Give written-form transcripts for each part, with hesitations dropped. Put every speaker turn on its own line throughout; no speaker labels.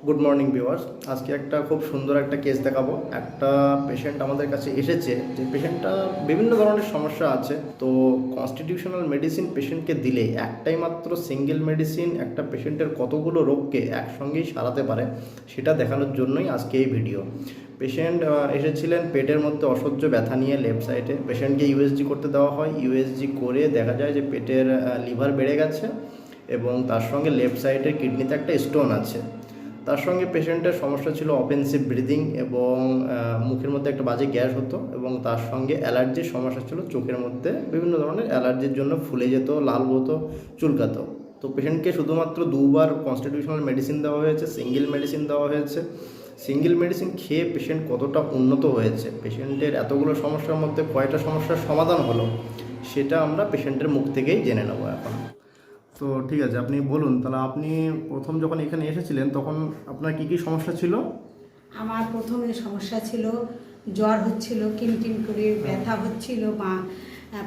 Good morning viewers. আজকে একটা খুব সুন্দর একটা কেস দেখাবো। একটা পেশেন্ট আমাদের কাছে এসেছে, যে পেশেন্টটা বিভিন্ন ধরনের সমস্যা আছে। তো কনস্টিটিউশনাল মেডিসিন পেশেন্টকে দিলে একটাই মাত্র সিঙ্গেল মেডিসিন একটা পেশেন্টের কতগুলো রোগকে একসঙ্গেই সারাতে পারে, সেটা দেখানোর জন্যই আজকে এই ভিডিও। পেশেন্ট এসেছিলেন পেটের মধ্যে অসহ্য ব্যথা নিয়ে। লেফট সাইডে পেশেন্টকে ইউএসজি করতে দেওয়া হয়। ইউএসজি করে দেখা যায় যে পেটের লিভার বেড়ে গেছে এবং তার সঙ্গে লেফট সাইডের কিডনিতে একটা স্টোন আছে। তার সঙ্গে পেশেন্টের সমস্যা ছিল অফেন্সিভ ব্রিদিং এবং মুখের মধ্যে একটা বাজে গ্যাস হতো এবং তার সঙ্গে অ্যালার্জির সমস্যা ছিল। চোখের মধ্যে বিভিন্ন ধরনের অ্যালার্জির জন্য ফুলে যেত, লাল হতো, চুলকাতো। তো পেশেন্টকে শুধুমাত্র দুবার কনস্টিটিউশনাল মেডিসিন দেওয়া হয়েছে, সিঙ্গেল মেডিসিন দেওয়া হয়েছে। সিঙ্গেল মেডিসিন খেয়ে পেশেন্ট কতটা উন্নত হয়েছে, পেশেন্টের এতগুলো সমস্যার মধ্যে কয়টা সমস্যার সমাধান হলো, সেটা আমরা পেশেন্টের মুখ থেকেই জেনে নেব এখন। তো ঠিক আছে, আপনি বলুন তাহলে। আপনি প্রথম যখন এখানে এসেছিলেন তখন আপনার কি কি সমস্যা ছিল?
আমার প্রথমে সমস্যা ছিল, জ্বর হচ্ছিল, কিনকিন করে ব্যথা হচ্ছিল,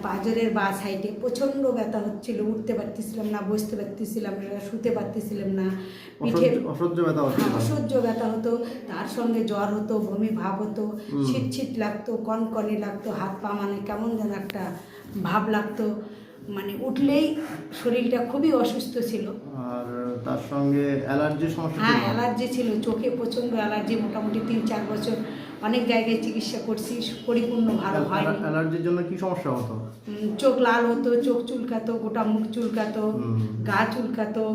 পাঁজরের বা সাইডে প্রচণ্ড ব্যথা হচ্ছিল, উঠতে পারতেছিলাম না, বসতে পারতেছিলাম না, শুতে পারতেছিলাম না, পিঠে
অসহ্য ব্যথা হতো।
অসহ্য ব্যথা হতো, তার সঙ্গে জ্বর হতো, বমি ভাব হতো, ছিটছিট লাগতো, কনকনে লাগতো, হাত পা মানে কেমন যেন একটা ভাব লাগতো, মানে উঠলেই শরীরটা খুবই অসুস্থ ছিল।
আর তার সঙ্গে অ্যালার্জির সমস্যা?
হ্যাঁ, অ্যালার্জি ছিল, চোখে প্রচণ্ড অ্যালার্জি। মোটামুটি 3-4 বছর অনেক জায়গায় চিকিৎসা করছি, পরিপূর্ণ ভালো হয়নি।
অ্যালার্জির জন্য কি সমস্যা হতো?
চোখ লাল হতো, চোখ চুলকাতো, গোটা মুখ চুলকাতো, গা চুলকাতো,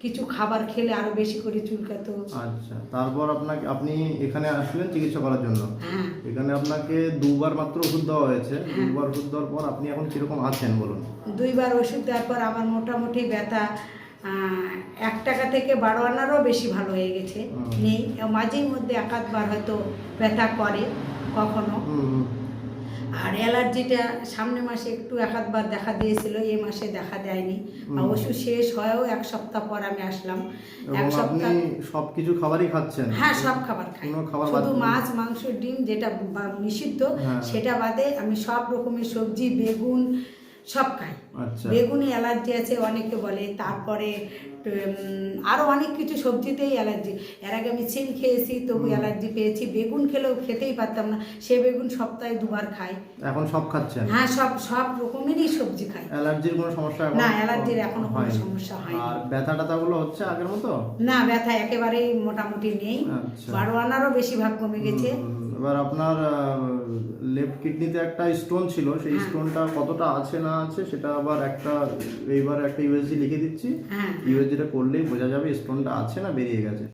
কিছু খাবার খেলে আরো বেশি করে চুলকাতো।
আচ্ছা, তারপর আপনি এখানে আসলেন চিকিৎসা করার জন্য।
হ্যাঁ,
এখানে আপনাকে দুবার মাত্র ওষুধ দেওয়া হয়েছে। দুবার ওষুধ দেওয়ার পর আপনি এখন কিরকম আছেন বলুন?
2বার ওষুধ দেওয়ার পর আমার মোটামুটি ব্যথা 1 টাকা থেকে 12 আনারও বেশি ভালো হয়ে গেছে। নেই, মাঝের মধ্যে 1-2বার হয়তো ব্যথা করে কখনো। আর অ্যালার্জিটা সামনে মাসে একটু 1-2বার দেখা দিয়েছিল, এই মাসে দেখা দেয়নি। আর ওষুধ শেষ হয়েও 1 সপ্তাহ পর আমি আসলাম। 1 সপ্তাহ
সবকিছু খাবারই খাচ্ছেন?
হ্যাঁ, সব খাবার খাই, শুধু মাছ, মাংস, ডিম যেটা নিষিদ্ধ সেটা বাদে আমি সব রকমের সবজি, বেগুন সব খাই।
আচ্ছা।
বেগুনে অ্যালার্জি আছে অনেকে বলে, তারপরে আরও অনেক কিছু সবজিতেই অ্যালার্জি। এর আগে আমি সিম খেয়েছি, তবু অ্যালার্জি পেয়েছি। বেগুন খেলেও খেতেই পারতাম না, সে বেগুন সপ্তাহে 2বার খাই।
এখন সব খাচ্ছেন?
হ্যাঁ, সব রকমেরই সবজি খাই।
অ্যালার্জির কোনো সমস্যা এখন?
না, অ্যালার্জির এখনো কোনো সমস্যা হয়নি।
আর ব্যথা ট্যাথাগুলো হচ্ছে আগের মতো?
না, ব্যথা একেবারেই মোটামুটি নেই।
আচ্ছা।
12 আনারও বেশিরভাগ কমে গেছে।
এবার আপনার লেফট কিডনিতে একটা স্টোন ছিল, সেই স্টোনটা কতটা আছে না আছে সেটা আবার এইবার একটা ইউএসজি লিখে দিচ্ছি। ইউএসজিটা করলেই বোঝা যাবে স্টোনটা আছে না বেরিয়ে গেছে।